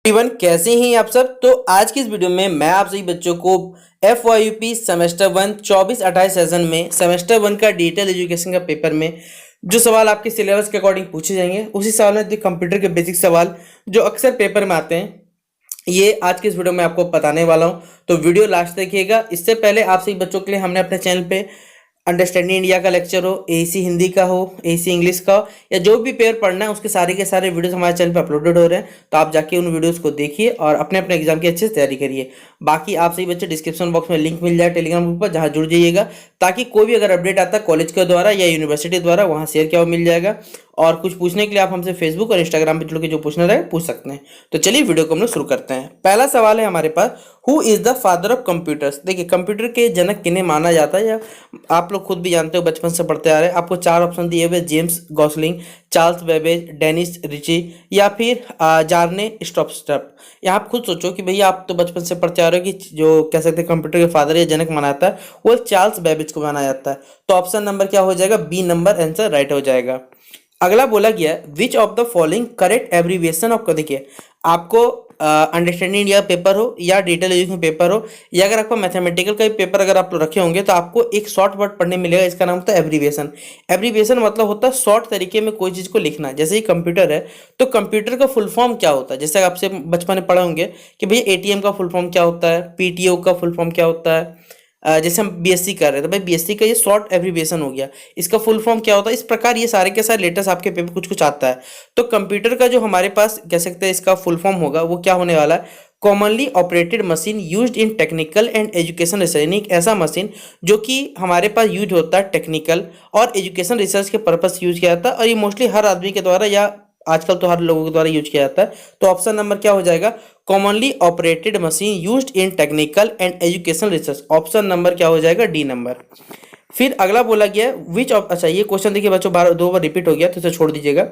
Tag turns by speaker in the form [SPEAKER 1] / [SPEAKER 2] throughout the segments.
[SPEAKER 1] Everyone, कैसे हैं आप सब। तो आज की इस वीडियो में मैं आप सभी बच्चों को FYUP सेमेस्टर 1 24-28 सेशन में सेमेस्टर 1 का डिजिटल एजुकेशन का पेपर में जो सवाल आपके सिलेबस के अकॉर्डिंग पूछे जाएंगे उसी सवाल में जो कंप्यूटर के बेसिक सवाल जो अक्सर पेपर में आते हैं ये आज की इस वीडियो में आपको बताने वाला हूं। तो वीडियो लास्ट देखिएगा। इससे पहले आप सभी बच्चों के लिए हमने अपने चैनल पे अंडरस्टैंडिंग इंडिया का लेक्चर हो, एसी हिंदी का हो, एसी इंग्लिश का हो, या जो भी पेपर पढ़ना है उसके सारे के सारे वीडियोस हमारे चैनल पे अपलोडेड हो रहे हैं। तो आप जाके उन वीडियोस को देखिए और अपने अपने एग्जाम की अच्छे से तैयारी करिए। बाकी आप सभी बच्चे डिस्क्रिप्शन बॉक्स में लिंक मिल जाए टेलीग्राम ग्रुप पर, जहाँ जुड़ जाइएगा ताकि कोई भी अगर अपडेट आता है कॉलेज के द्वारा या यूनिवर्सिटी द्वारा वहाँ शेयर किया हुआ मिल जाएगा। और कुछ पूछने के लिए आप हमसे फेसबुक और इंस्टाग्राम पे जुड़ के जो पूछना रहे पूछ सकते हैं। तो चलिए वीडियो को हम लोग शुरू करते हैं। पहला सवाल है हमारे पास, who is the father of computers. देखिए, कंप्यूटर के जनक किन्हें माना जाता है, या आप लोग खुद भी जानते हो, बचपन से पढ़ते आ रहे हैं। आपको चार ऑप्शन दिए हुए, James Gosling, Charles Babbage, Dennis Ritchie या फिर जार्ने स्ट्रॉपस्टप। यहाँ आप खुद सोचो कि भैया आप तो बचपन से पढ़ते आ रहे हो कि जो कह सकते हैं कंप्यूटर के फादर या जनक माना जाता है वो चार्ल्स बेबेज को माना जाता है। तो ऑप्शन नंबर क्या हो जाएगा, बी नंबर आंसर राइट हो जाएगा। अगला बोला गया, which of the following correct abbreviation of. देखिए, आपको अंडरस्टैंडिंग इंडिया पेपर हो या डिजिटल एजुकेशन पेपर हो या अगर आपको मैथमेटिकल का भी पेपर अगर आप लोग रखे होंगे तो आपको एक शॉर्ट वर्ड पढ़ने मिलेगा, इसका नाम होता है एब्रीविएशन। एब्रीविएशन मतलब होता है शॉर्ट तरीके में कोई चीज़ को लिखना। जैसे ही कंप्यूटर है तो कंप्यूटर का फुल फॉर्म क्या होता है, जैसे आपसे बचपन में पढ़े होंगे कि भैया ATM का फुल फॉर्म क्या होता है, PTO का फुल फॉर्म क्या होता है। जैसे हम BSc कर रहे हैं तो भाई BSc का ये शॉर्ट एब्रीविएशन हो गया, इसका फुल फॉर्म क्या होता है। इस प्रकार ये सारे के सारे लेटर्स आपके पेपर कुछ कुछ आता है। तो कंप्यूटर का जो हमारे पास कह सकते हैं इसका फुल फॉर्म होगा वो क्या होने वाला है, commonly operated machine used in technical and education research. यानी एक ऐसा मशीन जो कि हमारे पास यूज होता है टेक्निकल और एजुकेशन रिसर्च के पर्पस यूज किया जाता है, और ये मोस्टली हर आदमी के द्वारा या आजकल तो हर लोगों के द्वारा यूज किया जाता है। तो ऑप्शन नंबर क्या हो जाएगा, commonly operated machine used in technical and education research. Option number क्या हो जाएगा, डी नंबर। फिर अगला बोला गया विच ऑफ, अच्छा ये क्वेश्चन देखिए बच्चों दो बार रिपीट हो गया तो इसे छोड़ दीजिएगा।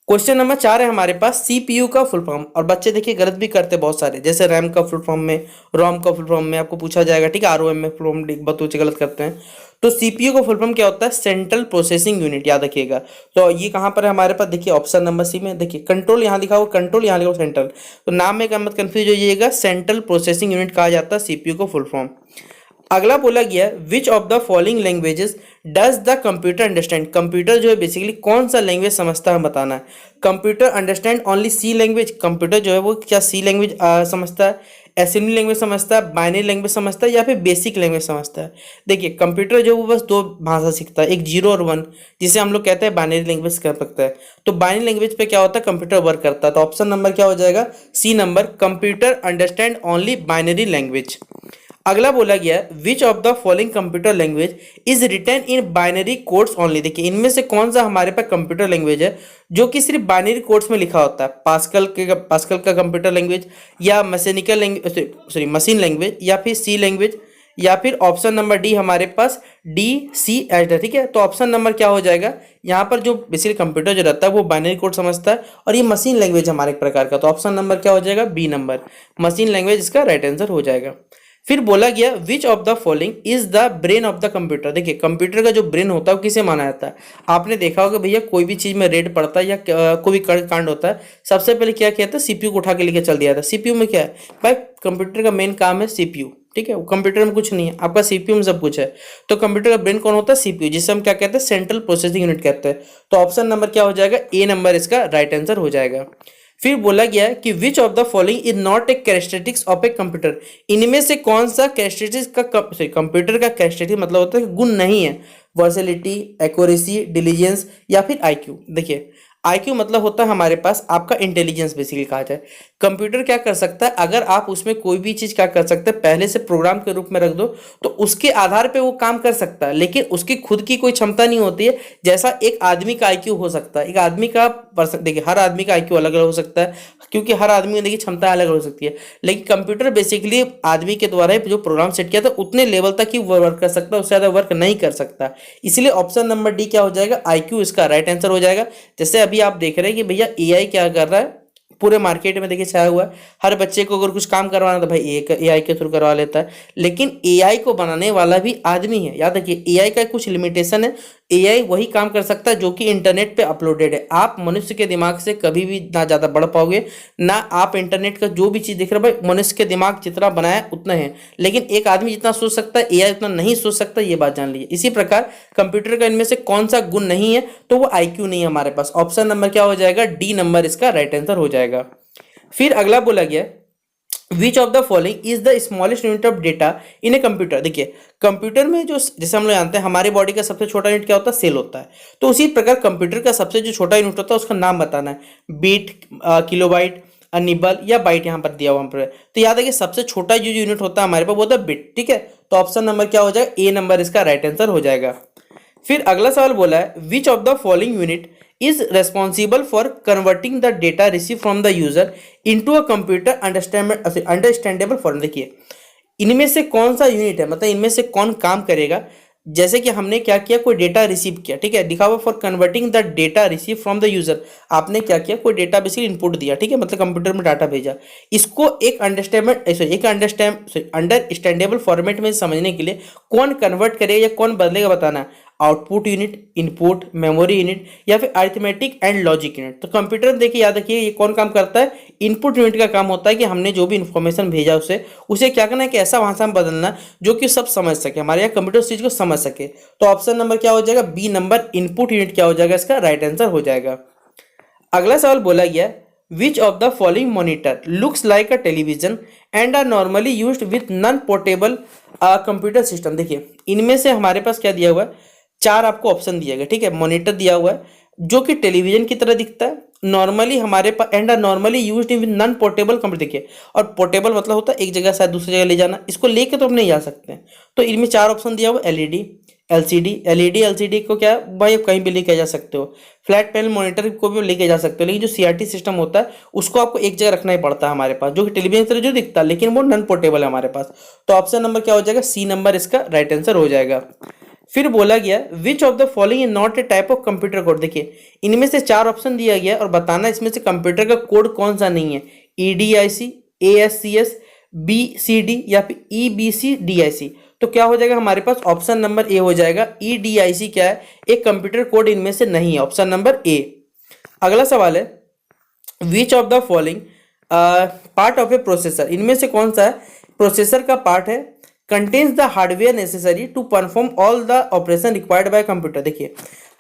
[SPEAKER 1] क्वेश्चन नंबर 4 है हमारे पास, CPU का फुल फॉर्म। और बच्चे देखिए गलत भी करते हैं बहुत सारे, जैसे रैम का फुल फॉर्म में, रोम का फुल फॉर्म में आपको पूछा जाएगा, ठीक है, ROM में फुल फॉर्म बहुत बच्चे गलत करते हैं। तो CPU का फुल फॉर्म क्या होता है, सेंट्रल प्रोसेसिंग यूनिट, याद रखिएगा। तो ये कहाँ पर है हमारे पास, देखिए ऑप्शन नंबर सी में, देखिए कंट्रोल यहाँ लिखा हुआ, कंट्रोल यहाँ लिखा हुआ सेंट्रल, तो नाम में क्या मत कंफ्यूज हो जाइएगा, सेंट्रल प्रोसेसिंग यूनिट कहा जाता है CPU को फुल फॉर्म। अगला बोला गया, which of the following languages does the computer understand. Computer जो है बेसिकली कौन सा लैंग्वेज समझता है बताना है। कंप्यूटर अंडरस्टैंड ओनली सी लैंग्वेज, कंप्यूटर जो है वो क्या सी लैंग्वेज समझता है, असेंबली लैंग्वेज समझता है, बाइनरी लैंग्वेज समझता है, या फिर बेसिक लैंग्वेज समझता है। देखिए कंप्यूटर जो है वो बस दो भाषा सीखता है, एक 0 और 1, जिसे हम लोग कहते हैं बाइनरी लैंग्वेज कर सकता है। तो बाइनरी लैंग्वेज पे क्या होता है, कंप्यूटर वर्क करता है। तो ऑप्शन नंबर क्या हो जाएगा, C number, computer understand only binary language. अगला बोला गया, which of the following computer language is written in binary codes only. देखिए इनमें से कौन सा हमारे पास कंप्यूटर लैंग्वेज है जो कि सिर्फ बाइनरी कोड्स में लिखा होता है। पास्कल का कंप्यूटर लैंग्वेज, या mechanical language, sorry machine language, या फिर सी लैंग्वेज, या फिर ऑप्शन नंबर डी हमारे पास DCH है, ठीक है। तो ऑप्शन नंबर क्या हो जाएगा, यहाँ पर जो बेसिकली कंप्यूटर जो रहता है वो बाइनरी कोड समझता है और ये मशीन लैंग्वेज हमारे एक प्रकार का। तो ऑप्शन नंबर क्या हो जाएगा, बी नंबर, मशीन लैंग्वेज इसका राइट आंसर हो जाएगा। फिर बोला गया, which of the following is the brain of the computer. देखिए कंप्यूटर का जो ब्रेन होता है वो किसे माना जाता है। आपने देखा होगा भैया कोई भी चीज में रेड पड़ता है या कोई भी कांड होता है, सबसे पहले क्या किया था, CPU को उठा के लेके चल दिया था। CPU में क्या है भाई, कंप्यूटर का मेन काम है CPU, ठीक है। कंप्यूटर में कुछ नहीं है, आपका CPU में सब कुछ है। तो कंप्यूटर का ब्रेन कौन होता है, CPU, जिसे हम क्या कहते हैं, सेंट्रल प्रोसेसिंग यूनिट कहते हैं। तो ऑप्शन नंबर क्या हो जाएगा, ए नंबर इसका राइट आंसर हो जाएगा। फिर बोला गया कि which of the following is not a characteristics of a computer. इनमें से कौन सा कैरेक्टरिस्टिक्स का कंप्यूटर का कैरेक्टरिस्टिक मतलब होता है कि गुण नहीं है, वर्सेलिटी, एक्यूरेसी, डिलीजेंस, या फिर IQ। देखिए IQ मतलब होता है हमारे पास आपका इंटेलिजेंस बेसिकली कहा जाए। कंप्यूटर क्या कर सकता है, अगर आप उसमें कोई भी चीज क्या कर सकते हैं, पहले से प्रोग्राम के रूप में रख दो तो उसके आधार पे वो काम कर सकता है, लेकिन उसकी खुद की कोई क्षमता नहीं होती है। जैसा एक आदमी का IQ हो सकता है, एक आदमी का देखिए हर आदमी का IQ अलग अलग हो सकता है, क्योंकि हर आदमी की देखिए क्षमता अलग हो सकती है। लेकिन कंप्यूटर बेसिकली आदमी के द्वारा जो प्रोग्राम सेट किया था उतने लेवल तक ही वर्क कर सकता है, उससे ज्यादा वर्क नहीं कर सकता। इसलिए ऑप्शन नंबर डी क्या हो जाएगा, IQ इसका राइट आंसर हो जाएगा। जैसे अभी आप देख रहे हैं कि भैया AI क्या कर रहा है, पूरे मार्केट में देखिए छाया हुआ है। हर बच्चे को अगर कुछ काम करवाना तो भाई AI के थ्रू करवा लेता है, लेकिन AI को बनाने वाला भी आदमी है। याद रखिए AI का कुछ लिमिटेशन है एआई वही काम कर सकता है जो कि इंटरनेट पे अपलोडेड है। आप मनुष्य के दिमाग से कभी भी ना ज़्यादा बढ़ पाओगे, ना आप इंटरनेट का जो भी चीज़ देख रहे हो, भाई मनुष्य के दिमाग जितना बनाया उतना है, लेकिन एक आदमी जितना सोच सकता है एआई उतना नहीं सोच सकता, ये बात जान लीजिए। इसी प्रकार कंप्यूटर का इनमें से कौन सा गुण नहीं है, तो वो आईक्यू नहीं है हमारे पास। ऑप्शन नंबर क्या हो जाएगा, डी नंबर इसका राइट आंसर हो जाएगा। फिर अगला बोला गया which of the following is the smallest unit of data in a computer. देखिए कंप्यूटर में जो, जैसे हम लोग जानते हैं हमारे बॉडी का सबसे छोटा यूनिट क्या होता है, सेल होता है। तो उसी प्रकार कंप्यूटर का सबसे जो छोटा यूनिट होता है उसका नाम बताना है, बीट, किलोबाइट, निबल या बाइट यहाँ पर दिया हुआ हम पर। तो याद है कि सबसे छोटा जो यूनिट होता है हमारे पास वो होता है बिट, ठीक है। तो ऑप्शन नंबर क्या हो जाएगा, ए नंबर इसका राइट आंसर हो जाएगा। फिर अगला सवाल बोला है which of the following unit is responsible for converting the data received from the user into a computer understandable form। देखिए इनमें से कौन सा यूनिट है, मतलब इनमें से कौन काम करेगा। जैसे कि हमने क्या किया, कोई डेटा रिसीव किया, ठीक है, लिखा हुआ for converting the data receive from the user. आपने क्या किया, कोई डेटा बेसिकली इनपुट दिया, ठीक है, मतलब कंप्यूटर में डाटा भेजा। इसको एक अंडरस्टैंडेबल फॉर्मेट में समझने के लिए कौन कन्वर्ट करेगा या कौन बदलेगा बताना है। Output unit, input, memory unit या फिर अरिथमेटिक एंड लॉजिक यूनिट। तो कंप्यूटर में देखिए, याद रखिए ये कौन काम करता है, इनपुट यूनिट का काम होता है कि हमने जो भी इंफॉर्मेशन भेजा उसे क्या करना है कि ऐसा भाषा में बदलना जो कि सब समझ सके, हमारे यहाँ कंप्यूटर उस चीज को समझ सके। तो ऑप्शन नंबर क्या हो जाएगा, बी नंबर इनपुट यूनिट क्या हो जाएगा, इसका राइट आंसर हो जाएगा। अगला सवाल बोला गया which of the following monitor looks like a television and are normally used with non portable computer system. देखिए इनमें से हमारे पास क्या दिया हुआ है, चार आपको ऑप्शन दिया गया, ठीक है। मॉनिटर दिया हुआ है जो कि टेलीविजन की तरह दिखता है, नॉर्मली हमारे पास and are normally used in non portable computer. देखिए और पोर्टेबल मतलब होता है एक जगह से दूसरी जगह ले जाना, इसको लेके तो हम नहीं जा सकते हैं। तो इनमें चार ऑप्शन दिया हुआ, एलईडी, एलसीडी को क्या भाई आप कहीं भी लेके जा सकते हो, फ्लैट पैनल मॉनिटर को भी लेके जा सकते हो, लेकिन जो सीआरटी सिस्टम होता है उसको आपको एक जगह रखना ही पड़ता है हमारे पास, जो कि टेलीविजन की तरह जो दिखता है लेकिन वो नॉन पोर्टेबल है हमारे पास। तो ऑप्शन नंबर क्या हो जाएगा, सी नंबर इसका राइट आंसर हो जाएगा। फिर बोला गया which of the following is not a type of computer code. देखिए इनमें से चार ऑप्शन दिया गया और बताना इसमें से कंप्यूटर का कोड कौन सा नहीं है, EDIC, ASCS, BCD या फिर EBCDIC। तो क्या हो जाएगा हमारे पास, ऑप्शन नंबर ए हो जाएगा, EDIC क्या है, एक कंप्यूटर कोड इनमें से नहीं है, ऑप्शन नंबर ए। अगला सवाल है which of the following part of a processor, इनमें से कौन सा है प्रोसेसर का पार्ट है, contains the hardware necessary to perform all the operation required by computer. देखिए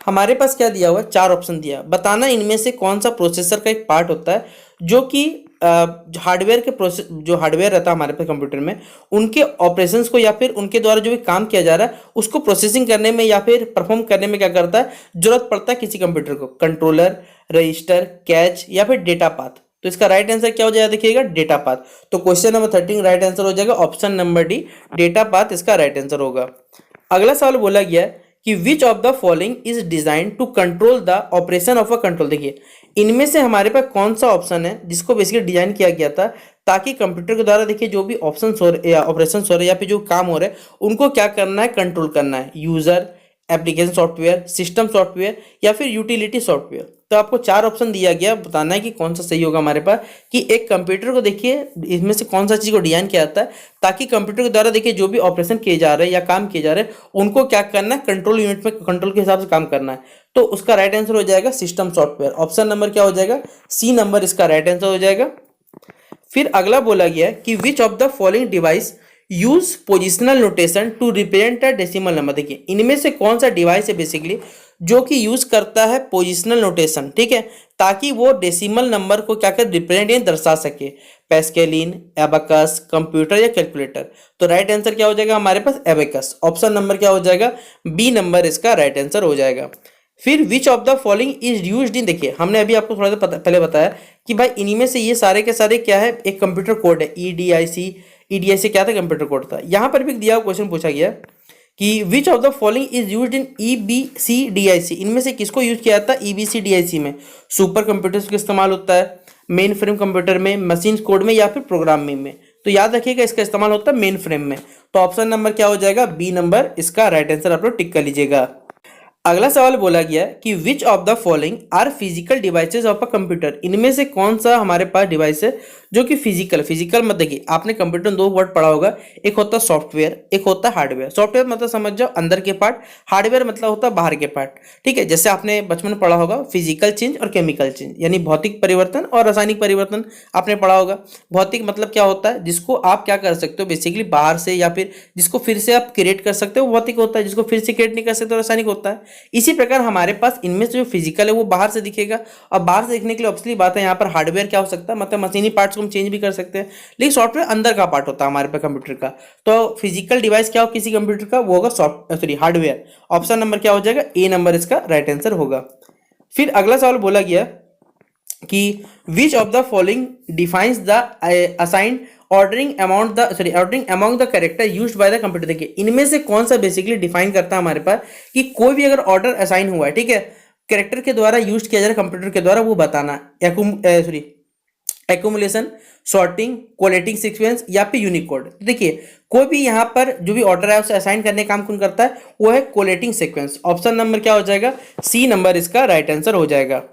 [SPEAKER 1] हमारे पास क्या दिया हुआ है, चार ऑप्शन दिया, बताना इनमें से कौन सा प्रोसेसर का एक पार्ट होता है जो कि हार्डवेयर के प्रोसेस, जो हार्डवेयर रहता है हमारे पास कंप्यूटर में, उनके ऑपरेशंस को या फिर उनके द्वारा जो भी काम किया जा रहा है उसको प्रोसेसिंग करने में या फिर परफॉर्म करने में क्या करता है, जरूरत पड़ता है किसी कंप्यूटर को, कंट्रोलर, रजिस्टर, कैच या फिर डेटा पाथ। तो इसका राइट आंसर क्या हो जाएगा, देखिएगा डेटा पाथ। तो क्वेश्चन नंबर 13 राइट आंसर हो जाएगा option number D, data path इसका राइट आंसर होगा। अगला सवाल बोला गया है कि which of the following is design to control the operation of a control. देखिए इनमें से हमारे पास कौन सा ऑप्शन है जिसको बेसिकली डिजाइन किया गया था ताकि कंप्यूटर के द्वारा, देखिए जो भी ऑप्शन हो रहे या ऑपरेशन हो रहे या फिर जो काम हो रहे हैं उनको क्या करना है, कंट्रोल करना है, user, application software, system software या फिर यूटिलिटी सॉफ्टवेयर। तो आपको चार ऑप्शन दिया गया, बताना है कि कौन सा सही होगा हमारे पास, कि एक कंप्यूटर को देखिए इसमें से कौन सा चीज़ को डिजाइन किया जाता है ताकि कंप्यूटर के द्वारा देखिए जो भी ऑपरेशन किए जा रहे हैं या काम किए जा रहे हैं उनको क्या करना है, कंट्रोल यूनिट में कंट्रोल के हिसाब से काम करना है। तो उसका राइट आंसर हो जाएगा सिस्टम सॉफ्टवेयर, ऑप्शन नंबर क्या हो जाएगा, सी नंबर इसका राइट आंसर हो जाएगा। फिर अगला बोला गया कि which of the following device use positional notation to represent a decimal number. देखिए इनमें से कौन सा डिवाइस है बेसिकली जो कि यूज करता है पोजिशनल नोटेशन, ठीक है, ताकि वो डेसिमल नंबर को क्या कर रिप्रेजेंट या दर्शा सके, पैस्केलिन, एबाकस, कंप्यूटर या कैलकुलेटर। तो राइट आंसर क्या हो जाएगा हमारे पास, एबाकस, ऑप्शन नंबर क्या हो जाएगा, बी नंबर इसका राइट आंसर हो जाएगा। फिर विच of the following is used in, देखिए हमने अभी आपको थोड़ा सा पहले बताया कि भाई इनमें से ये सारे के सारे क्या है, एक कंप्यूटर कोड है, EDIC क्या था, कंप्यूटर कोड था। यहाँ पर भी दिया क्वेश्चन पूछा गया कि which of the following is used in EBCDIC, इनमें से किसको यूज किया जाता है EBCDIC में, सुपर कंप्यूटर्स का इस्तेमाल होता है, मेन फ्रेम कंप्यूटर में, मशीन कोड में या फिर प्रोग्रामिंग में। तो याद रखिएगा इसका इस्तेमाल होता है मेन फ्रेम में। तो ऑप्शन नंबर क्या हो जाएगा, बी नंबर इसका राइट आंसर आप लोग टिक कर लीजिएगा। अगला सवाल बोला गया कि which of the following are physical devices of a computer, इनमें से कौन सा हमारे पास डिवाइस है जो कि फिजिकल मत देखिए, आपने कंप्यूटर में दो वर्ड पढ़ा होगा, एक होता है सॉफ्टवेयर, एक होता है हार्डवेयर। सॉफ्टवेयर मतलब समझ जाओ अंदर के पार्ट, हार्डवेयर मतलब होता है बाहर के पार्ट। ठीक है, जैसे आपने बचपन में पढ़ा होगा फिजिकल चेंज और केमिकल चेंज, यानी भौतिक परिवर्तन और रासायनिक परिवर्तन आपने पढ़ा होगा। भौतिक मतलब क्या होता है, जिसको आप क्या कर सकते हो बेसिकली बाहर से, या फिर जिसको फिर से आप क्रिएट कर सकते हो वो भौतिक होता है, जिसको फिर से क्रिएट नहीं कर सकते तो रासायनिक होता है। इसी प्रकार हमारे पास इनमें से जो फिजिकल है वो बाहर से दिखेगा, और बाहर से दिखने के लिए ऑब्वियसली बात है यहाँ पर हार्डवेयर क्या हो सकता है, मतलब मशीनी पार्ट्स को हम चेंज भी कर सकते हैं, लेकिन सॉफ्टवेयर अंदर का पार्ट होता है हमारे पे कंप्यूटर का। तो फिजिकल डिवाइस क्या हो किसी कंप्यूटर का, वो होगा हार्डवेयर। ऑप्शन नंबर क्या हो जाएगा, ए नंबर इसका राइट आंसर होगा। फिर अगला सवाल बोला गया कि which of the following defines the assigned ordering among the character used by the computer. देखिए इनमें से कौन सा बेसिकली डिफाइन करता है हमारे पास कि कोई भी अगर ऑर्डर असाइन हुआ है, ठीक है, कैरेक्टर के द्वारा यूज किया जा रहा है कंप्यूटर के द्वारा, वो बताना। एक्यूमुलेशन, सॉर्टिंग, कोलेटिंग सीक्वेंस या फिर यूनिकोड। देखिए कोई भी यहाँ पर जो भी ऑर्डर है उसे असाइन करने का काम कौन करता है, वो है कोलेटिंग सीक्वेंस। ऑप्शन नंबर क्या हो जाएगा, सी नंबर इसका राइट आंसर हो जाएगा।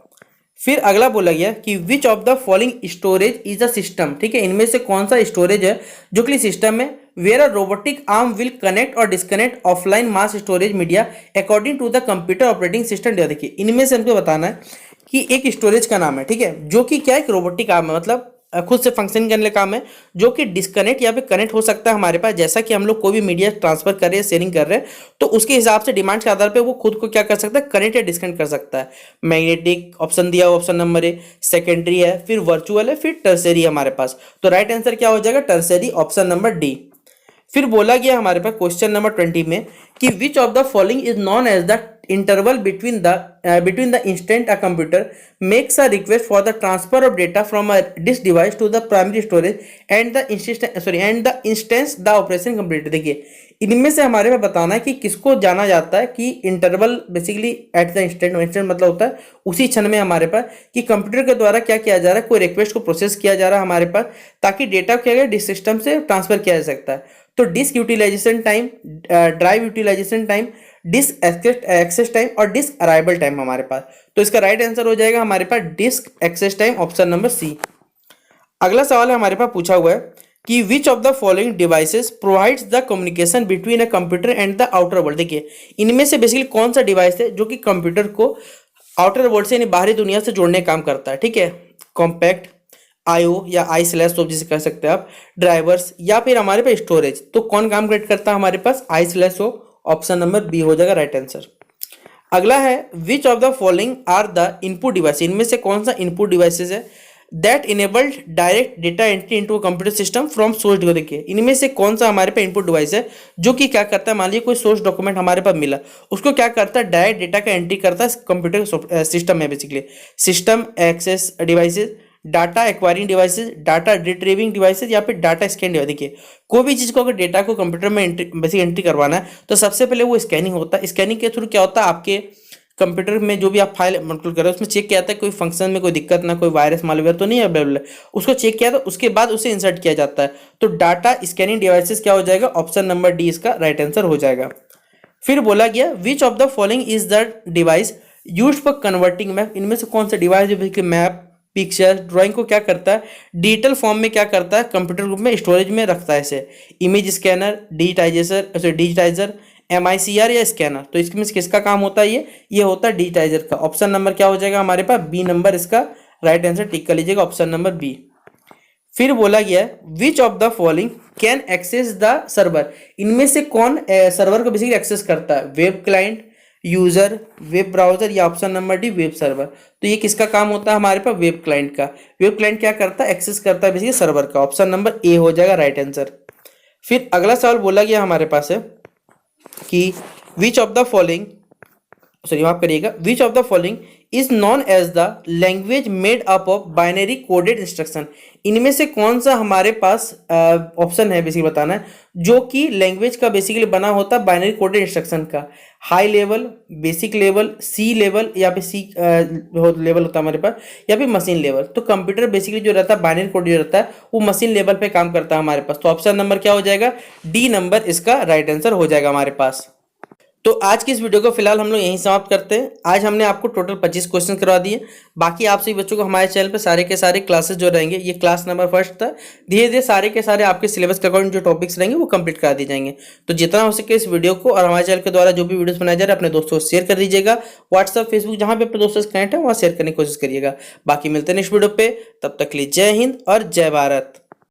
[SPEAKER 1] फिर अगला बोला गया कि which of the following storage is a system. ठीक है, इनमें से कौन सा स्टोरेज है जो कि सिस्टम है, where a robotic arm will connect और disconnect offline mass storage media according to the computer operating system. देखिए इनमें से हमको बताना है कि एक स्टोरेज का नाम है, ठीक है, जो कि क्या है, एक रोबोटिक आर्म है, मतलब खुद से फंक्शन करने का काम है, जो कि डिस्कनेक्ट या फिर कनेक्ट हो सकता है हमारे पास। जैसा कि हम लोग कोई भी मीडिया ट्रांसफर कर रहे हैं, शेयरिंग कर रहे हैं, तो उसके हिसाब से डिमांड के आधार पे वो खुद को क्या कर सकता है, कनेक्ट या डिस्कनेक्ट कर सकता है। मैग्नेटिक ऑप्शन दिया हुआ, ऑप्शन नंबर ए, सेकेंडरी है, फिर वर्चुअल है, फिर टर्सरी है हमारे पास। तो राइट आंसर क्या हो जाएगा, टर्सरी, ऑप्शन नंबर डी। फिर बोला गया हमारे पास क्वेश्चन नंबर 20 में कि which of the following is known as the interval between the instant a computer makes a request for the transfer of data from a disk device to the primary storage and the instance the operation completed। देखिए इनमें से हमारे में बताना है कि किसको जाना जाता है कि interval basically at the instant मतलब होता है उसी क्षण में हमारे पास कि कंप्यूटर के द्वारा क्या किया जा रहा है, कोई रिक्वेस्ट को प्रोसेस किया जा रहा है हमारे पास, ताकि डेटा क्या है डिस्क सिस्टम से ट्रांसफर किया जा सकता है। तो disk utilization time, drive utilization time, disk access time और डिस्क अराइवल टाइम हमारे पास। तो इसका राइट आंसर हो जाएगा हमारे पास disk access time, option number C. अगला सवाल है हमारे पास पूछा हुआ है कि which of the following devices provides the communication between a computer and the outer world. देखिए इनमें से बेसिकली कौन सा डिवाइस है जो कि कंप्यूटर को आउटर वर्ल्ड से यानी बाहरी दुनिया से जोड़ने का काम करता है। ठीक है, कॉम्पैक्ट, आईओ या आई स्लैश सोप जिसे कह सकते हैं आप, ड्राइवर्स या फिर हमारे पास स्टोरेज। तो कौन काम क्रिएट करता है हमारे पास, I slash soap, option number B हो जाएगा राइट आंसर। अगला है which of the following are the input device. इनमें से कौन सा इनपुट डिवाइसेस है that enabled direct data entry into computer system from source document. देखिए इनमें से कौन सा हमारे पास इनपुट डिवाइस है जो कि क्या करता है, मान लीजिए कोई सोर्स डॉक्यूमेंट हमारे पास मिला, उसको क्या करता है, डायरेक्ट डेटा का एंट्री करता है कंप्यूटर सिस्टम में। Basically system access devices, data acquiring devices, data retrieving devices या फिर डाटा स्कैन डिवाइस। देखिए कोई भी चीज़ को अगर डेटा को कंप्यूटर में एंट्री करवाना है तो सबसे पहले वो स्कैनिंग होता है। स्कैनिंग के थ्रू क्या होता है, आपके कंप्यूटर में जो भी आप फाइल मतलब कर रहे हो उसमें चेक किया जाता है कोई फंक्शन में कोई दिक्कत ना, कोई वायरस मालवेयर तो नहीं अवेलेबल है, उसको चेक किया तो उसके बाद उसे इंसर्ट किया जाता है। तो डाटा स्कैनिंग डिवाइसेस क्या हो जाएगा, ऑप्शन नंबर डी इसका राइट आंसर हो जाएगा। फिर बोला गया which of the following is the device used for converting map. इनमें से कौन सा डिवाइस जो बेसिकली मैप, पिक्चर, ड्राइंग को क्या करता है, डिजिटल फॉर्म में क्या करता है, कंप्यूटर ग्रुप में स्टोरेज में रखता है इसे। इमेज स्कैनर, डिजिटाइजर, MICR या स्कैनर। तो इसमें किसका काम होता है, ये होता है डिजिटाइजर का। ऑप्शन नंबर क्या हो जाएगा हमारे पास, बी नंबर इसका राइट आंसर टिक कर लीजिएगा, ऑप्शन नंबर बी। फिर बोला गया है which of the following can access the server. इनमें से कौन सर्वर को बेसिकली एक्सेस करता है, web client, user, web browser या option number D web server. तो ये किसका काम होता है हमारे पास, वेब क्लाइंट का। वेब क्लाइंट क्या करता है, एक्सेस करता है बेसिकली सर्वर का। ऑप्शन नंबर ए हो जाएगा राइट आंसर। फिर अगला सवाल बोला गया हमारे पास है कि which of the following, sorry माफ करिएगा, which of the following is known as the language made up of binary coded instruction. इनमें से कौन सा हमारे पास ऑप्शन है बेसिकली बताना है जो कि लैंग्वेज का बेसिकली बना होता है बाइनरी कोडेड इंस्ट्रक्शन का। हाई लेवल, बेसिक लेवल, सी लेवल या फिर सी लेवल होता है हमारे पास, या फिर मशीन लेवल। तो कंप्यूटर बेसिकली जो रहता है बाइनरी कोड जो रहता है वो मशीन लेवल पे काम करता है हमारे पास। तो ऑप्शन नंबर क्या हो जाएगा, डी नंबर इसका राइट आंसर हो जाएगा हमारे पास। तो आज की इस वीडियो को फिलहाल हम लोग यहीं समाप्त करते हैं। आज हमने आपको टोटल 25 क्वेश्चन करवा दिए। बाकी आप सभी बच्चों को हमारे चैनल पे सारे के सारे क्लासेस जो रहेंगे, ये क्लास नंबर फर्स्ट था, धीरे धीरे सारे के सारे आपके सिलेबस के अकॉर्डिंग जो टॉपिक्स रहेंगे वो कंप्लीट करा दिए जाएंगे। तो जितना हो सके इस वीडियो को और हमारे चैनल के द्वारा जो भी वीडियोस बनाए जा रहे हैं अपने दोस्तों को शेयर कर दीजिएगा। व्हाट्सअप, फेसबुक, जहाँ पे अपने दोस्तों से कनेक्ट है वहाँ शेयर करने की कोशिश करिएगा। बाकी मिलते हैं नेक्स्ट वीडियो पे, तब तक के लिए जय हिंद और जय भारत।